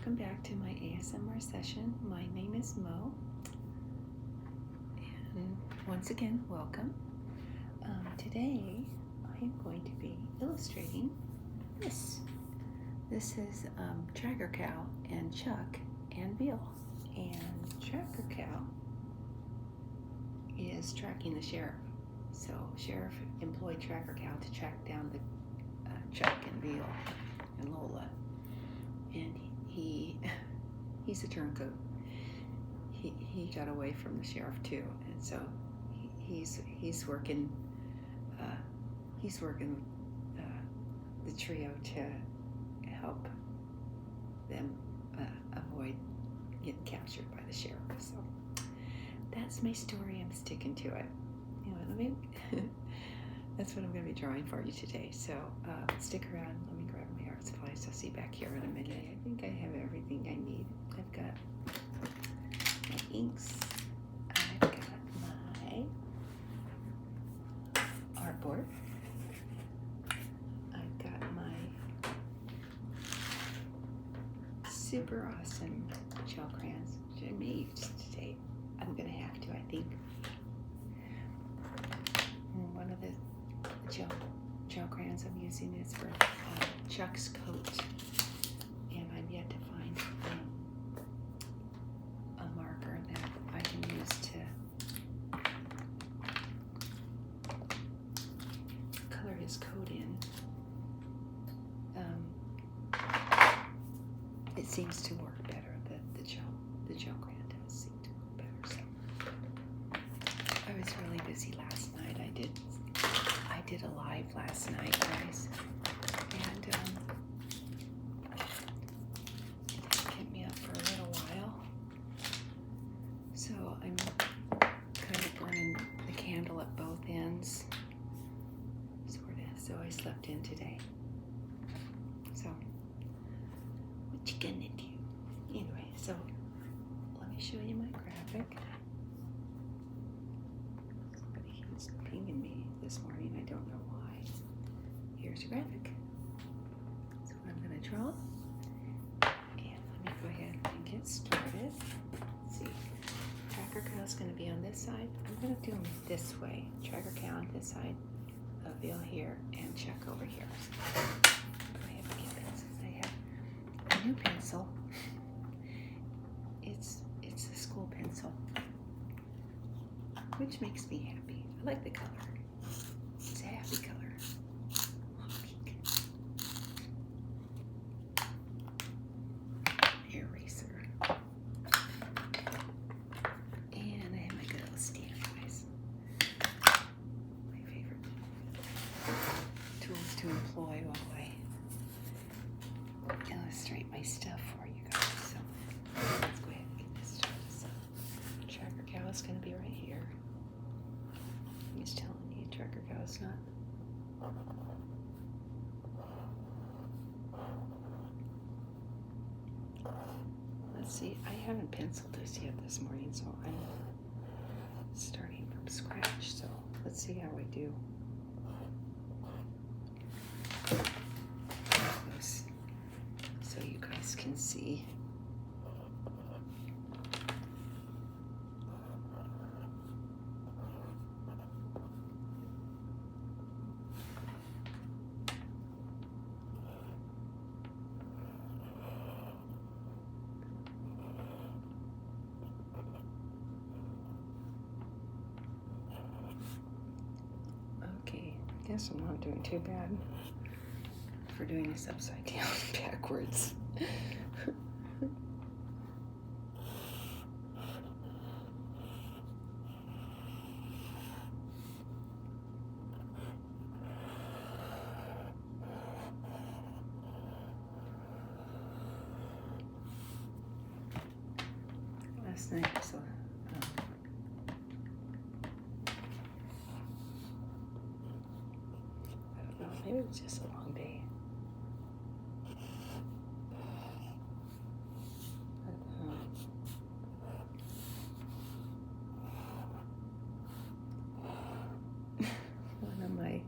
welcome back to my ASMR session. My name is Mo, and once again, welcome. Today, I am going to be illustrating this. This is Tracker Cow and Chuck and Veal. And Tracker Cow is tracking the sheriff. So, sheriff employed Tracker Cow to track down the Chuck and Veal and Lola. And he's a turncoat. He got away from the sheriff too, and so he's working the trio to help them avoid getting captured by the sheriff. So that's my story. I'm sticking to it. That's what I'm going to be drawing for you today. So stick around. Let me grab my art supplies. I'll see you back here in a minute. I think I have everything I need. I've got my inks. I've got my artboard. I've got my super awesome gel crayons, which I may use today. I'm going to have to, I think. One of the gel crayons I'm using is for Chuck's coat, and I've yet to find a marker that I can use to color his coat in. It seems to work better. The gel crayon does seem to work better. So I was really busy last night. I did a live last night, guys, and it kept me up for a little while. So I'm kind of burning the candle at both ends, sort of. So I slept in today. So what you gonna do? Anyway, so let me show you my graphic. Somebody keeps pinging me this morning. I don't know why. Here's your graphic. So I'm going to draw. And let me go ahead and get started. Let's see. Tracker Cow's going to be on this side. I'm going to do them this way. Tracker Cow on this side. Veal here and Chuck over here. So go ahead and get pencils. I have a new pencil. It's a school pencil, which makes me happy. I like the color. It's a happy color. Pink. Eraser. And I have my good little stand, guys. My favorite tools to employ while I illustrate my stuff for you guys. So let's go ahead and get this started. So Tracker Cow is going to be right here. He's telling me Tracker Cow's not. Let's see, I haven't penciled this yet this morning, so I'm starting from scratch. So let's see how I do. So you guys can see. Okay, I guess I'm not doing too bad for doing this upside down backwards. Last night was I don't know, maybe it was just a long day. One of my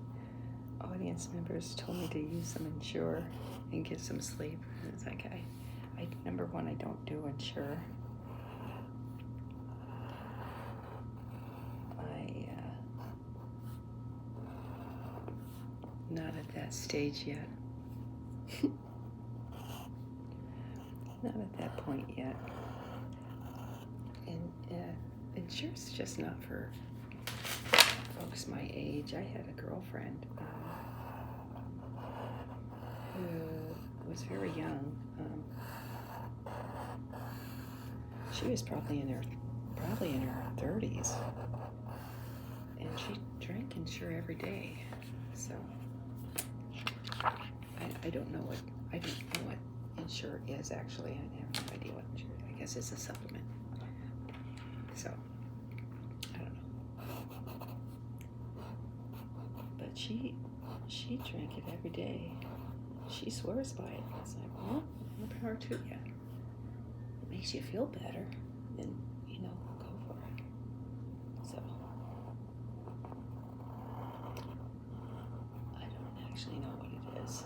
audience members told me to use some Ensure and get some sleep. And it's like I Number one, I don't do insure. Not at that stage yet. Not at that point yet. And insure's just not for folks my age. I had a girlfriend who was very young. She was probably in her 30s, and she drank insure every day. So I don't know what insure is actually. I have no idea what insure. I guess it's a supplement. So I don't know. But she drank it every day. She swears by it. I was like, well, more power to you. It makes you feel better, then go for it. So I don't actually know what it is.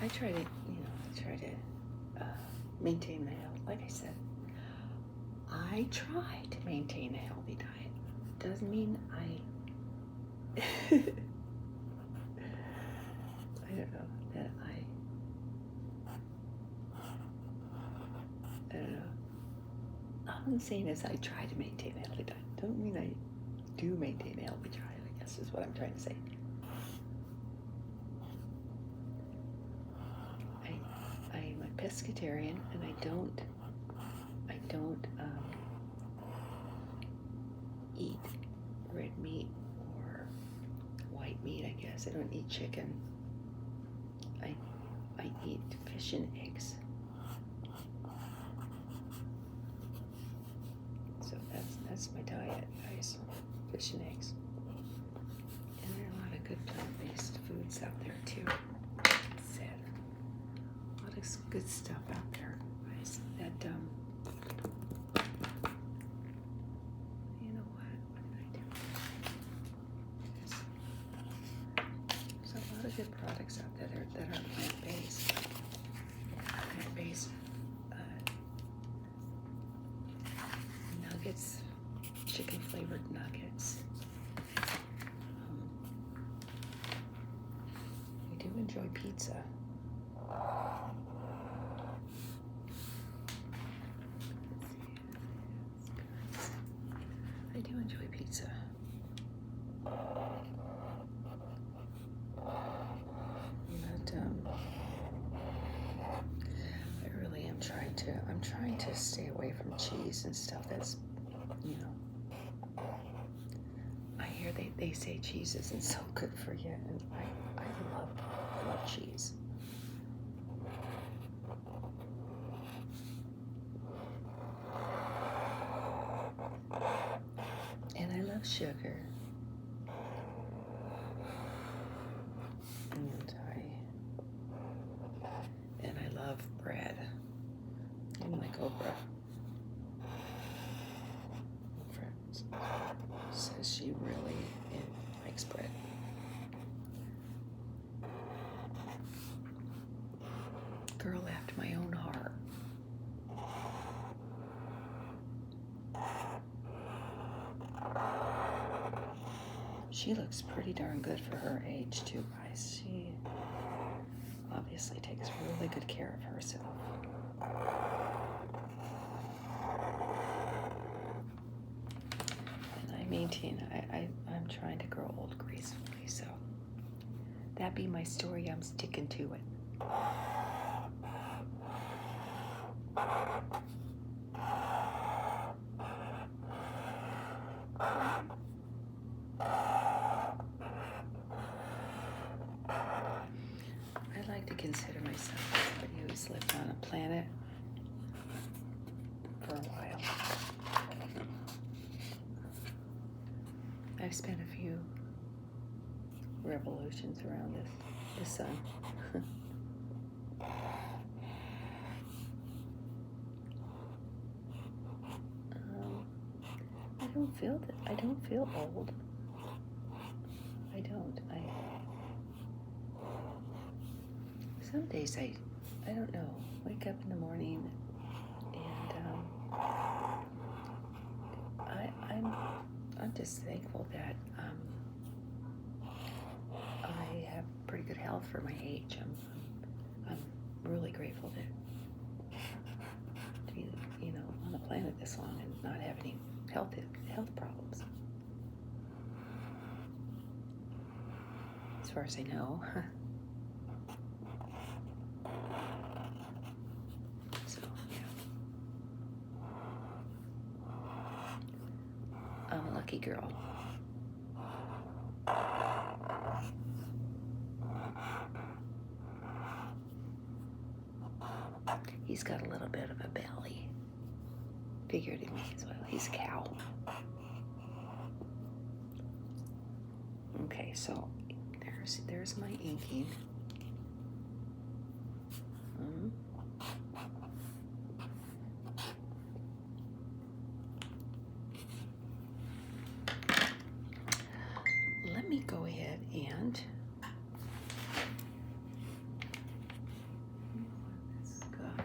I try to maintain my health. Like I said, I try to maintain a healthy diet. Doesn't mean I don't know that I don't know. All I'm saying is I try to maintain a healthy diet. Don't mean I do maintain a healthy diet, I guess is what I'm trying to say. I'm a pescatarian, and I don't eat red meat or white meat, I guess. I don't eat chicken. I eat fish and eggs. So that's my diet, guys. Fish and eggs. And there are a lot of good plant-based foods out there too. Sad. A lot of good stuff out there, guys. That you know what did I do? There's a lot of good products out there that are plant-based. Plant-based nuggets, chicken-flavored nuggets. I do enjoy pizza. I do enjoy pizza. But I really am trying to stay away from cheese and stuff that's, I hear they say cheese isn't so good for you, and I love cheese. And I love sugar. And I love bread. I'm like Oprah. Says she really likes bread. Girl after my own heart. She looks pretty darn good for her age too, guys. She obviously takes really good care of herself. And I maintain, I'm trying to grow old gracefully, so that be my story. I'm sticking to it. I like to consider myself somebody who's lived on a planet for a while. I've spent a few revolutions around the sun. don't feel that. I don't feel old. I don't. Some days I don't know. Wake up in the morning and I'm just thankful that I have pretty good health for my age. I'm really grateful to be, on the planet this long and not have any health problems. As far as I know. So, yeah. I'm a lucky girl. He's got a little bit of a belly. Figuratively as well. He's a cow. Okay, so there's my inking. Let me go ahead and this guy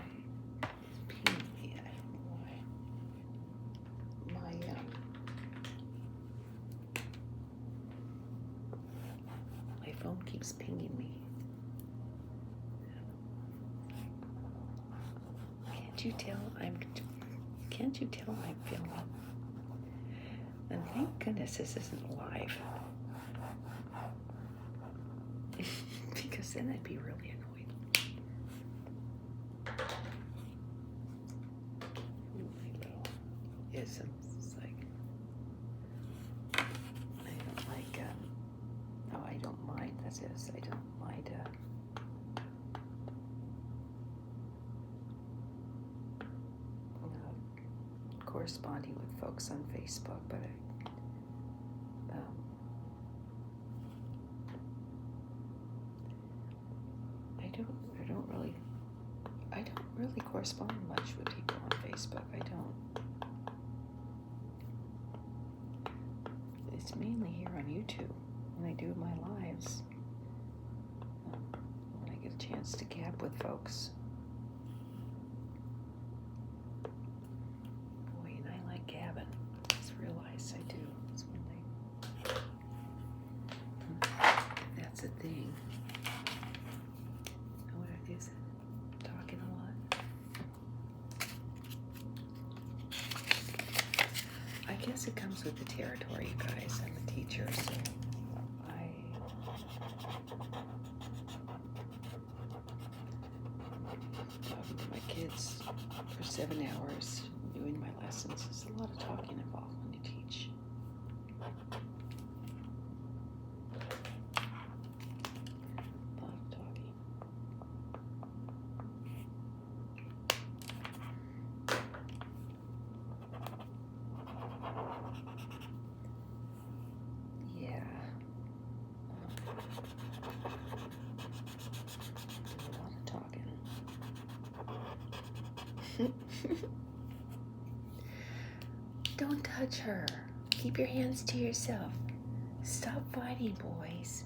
is pinging me. I don't know why. My phone keeps pinging me. Can't you tell I'm filming? And thank goodness this isn't live. Because then I'd be really annoyed. My little isms. It's like, I don't like, no, I don't mind. That's it. I don't mind, corresponding with folks on Facebook, but I don't really correspond much with people on Facebook. I don't. It's mainly here on YouTube when I do my lives. When I get a chance to gab with folks. Boy, and I like gabbing. I just realized I do. It's one thing. That's a thing. What is it? Talking a lot. I guess it comes with the territory, you guys. I'm a teacher, so talking to my kids for 7 hours, doing my lessons. There's a lot of talking involved when you teach. A lot of talking. Yeah. A lot of talking. Don't touch her. Keep your hands to yourself. Stop fighting, boys.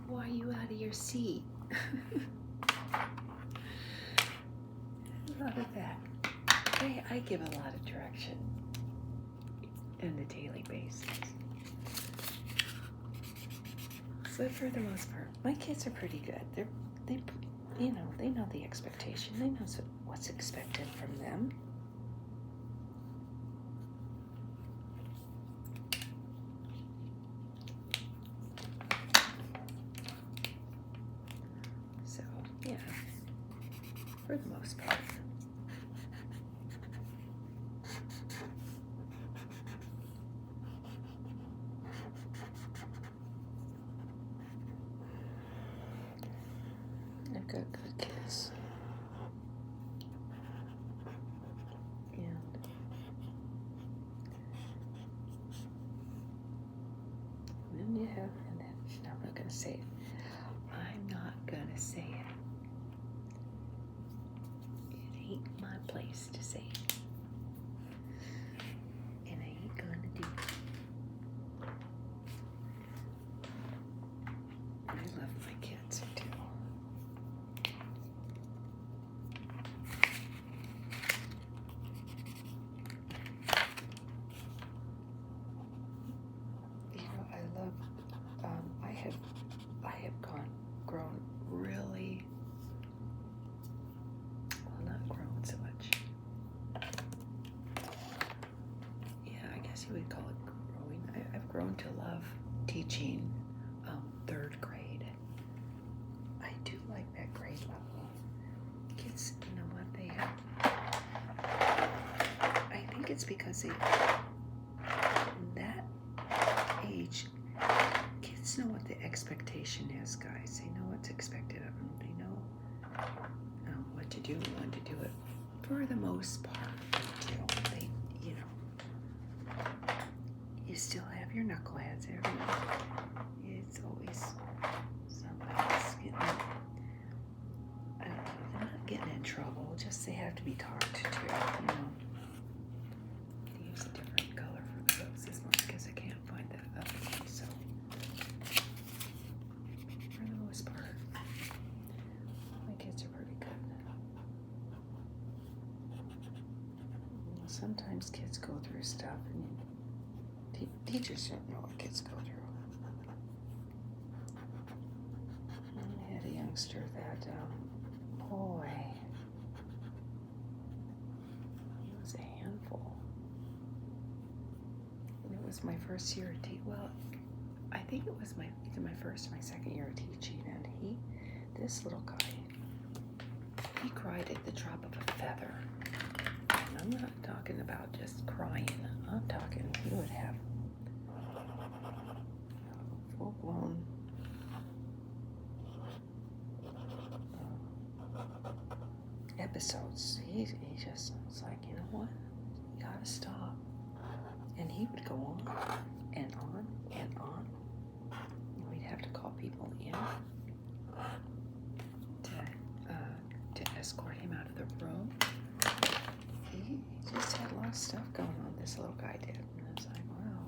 Why are you out of your seat? A lot of that. I give a lot of direction on a daily basis. But for the most part, my kids are pretty good. They know the expectation. They know what's expected from them. So, yeah, for the most part. I've got good kids. And then you have, and then I'm not going to say it. I'm not going to say it. It ain't my place to say it. And I ain't gonna do it. I love my kids too. You know, I love, I have grown really, well, not grown so much. Yeah, I guess you would call it growing. I've grown to love teaching third grade. I do like that grade level. Kids, you know what, they have, I think it's because that age, kids know what the expectation is, guys. They know what's expected of them. They know what to do and when to do it. For the most part, they, you know, you still have your knuckleheads there. It's always somebody else getting, I don't know, they're not getting in trouble. Just they have to be talked to, you know. Use a different color for the books this month because I can't find that other one. So, for the most part, my kids are pretty good. Sometimes kids go through stuff, and teachers don't know what kids go through. I had a youngster that, boy, he was a handful. And it was my first year of well, I think it was either my first or my second year of teaching, and this little guy, he cried at the drop of a feather. And I'm not talking about just crying. I'm talking he would have full-blown episodes. He just was like, you know what? You gotta stop. And he would go on and on and on. And we'd have to call people in to escort him out of the room. He just had a lot of stuff going on, this little guy did. And I was like, wow.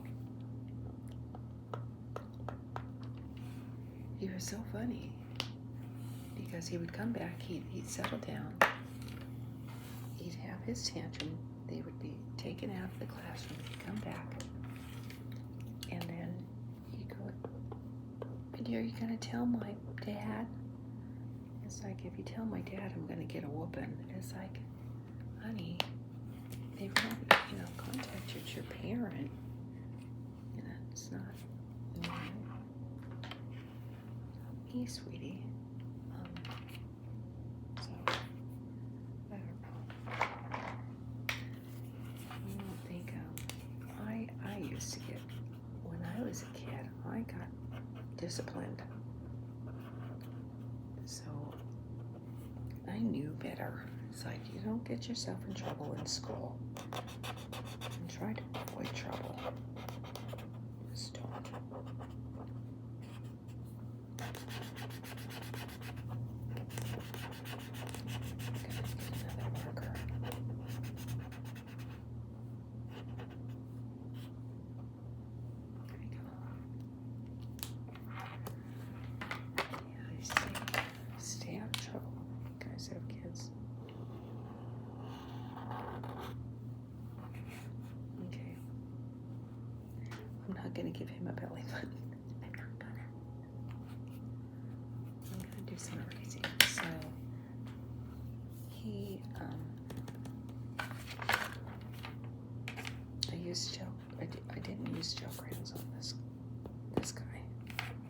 He was so funny because he would come back, he'd settle down, he'd have his tantrum, they would be taken out of the classroom, he'd come back, and then he'd go, "But are you going to tell my dad?" It's like, if you tell my dad, I'm going to get a whooping. It's like, honey, they want, you know, contact your parent. You know, it's not, you know, hey, sweetie. So, I don't know. I don't think, I used to get, when I was a kid, I got disciplined. So, I knew better. It's like, you don't get yourself in trouble in school. And try to avoid trouble. Just don't. Another marker. There we go. Yeah, stay out of trouble. You guys have kids. Okay. I'm not gonna give him a belly button. I'm not gonna. I'm gonna do some erasing. So he, I didn't use gel crayons on this guy.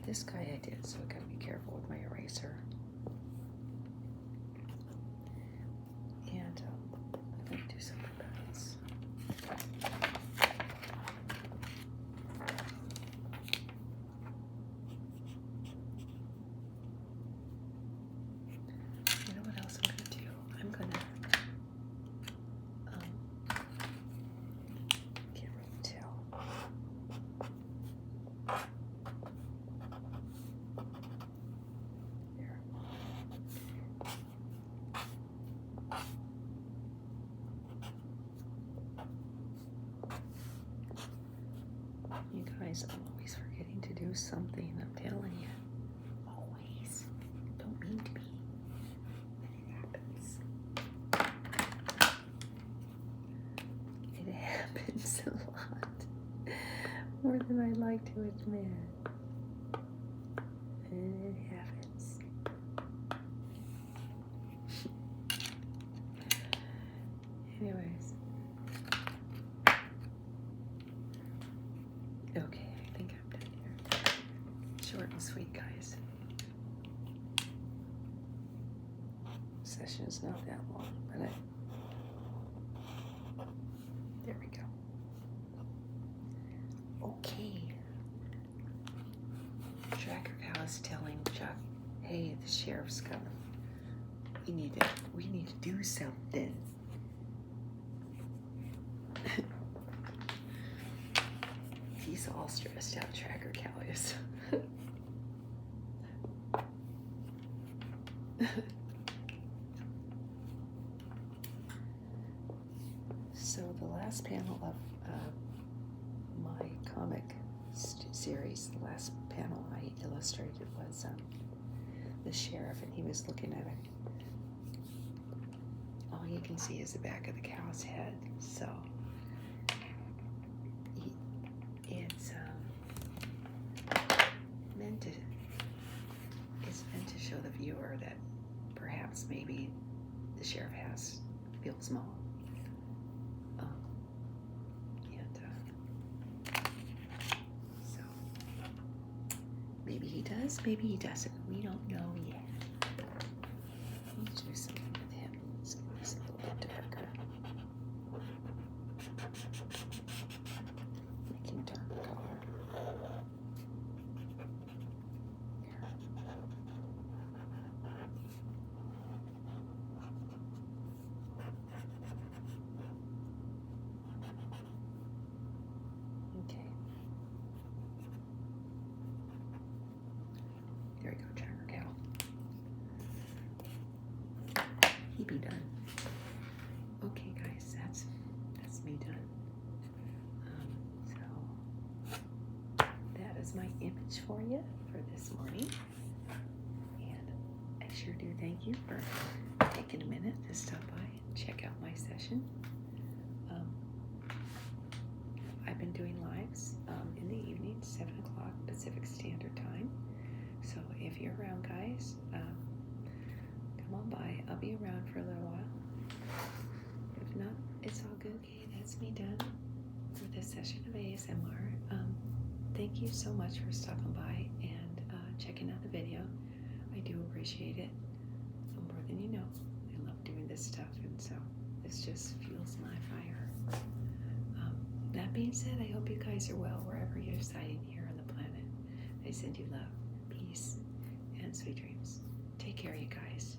This guy I did, so I gotta be careful with my eraser. And I'm gonna do something about this. You know what else I'm gonna do? I'm gonna, can't really tell. There. guys, I'm always forgetting to do something. I'm telling you. Always. Don't mean to be. But it happens. It happens a lot. More than I like to admit. It happens. Anyways. Okay, I think I'm done here. Short and sweet, guys. Session's not that long, but there we go. Okay. Tracker Cow is telling Chuck, hey, the sheriff's coming. We need to do something. He's all stressed out, Tracker Cow is. So the last panel of my comic series, the last panel I illustrated was the sheriff, and he was looking at it. All you can see is the back of the cow's head. So it's meant to show the viewer that perhaps maybe the sheriff feels small. So maybe he does, maybe he doesn't. We don't know yet. Let's do something with him. Let's make this a little bit darker. Make him darker color. There. Okay. There we go, Tracker Cow. He be done. Okay, guys, that's me done. So that is my image for you for this morning, and I sure do thank you for taking a minute to stop by and check out my session. I've been doing lives in the evening, 7 o'clock Pacific Standard Time. So if you're around, guys, come on by. I'll be around for a little while. If not, it's all good. Okay, that's me done for this session of ASMR. Thank you so much for stopping by and checking out the video. I do appreciate it more than you know. I love doing this stuff, and so this just fuels my fire. That being said, I hope you guys are well wherever you're residing here on the planet. I send you love, peace, and sweet dreams. Take care, you guys.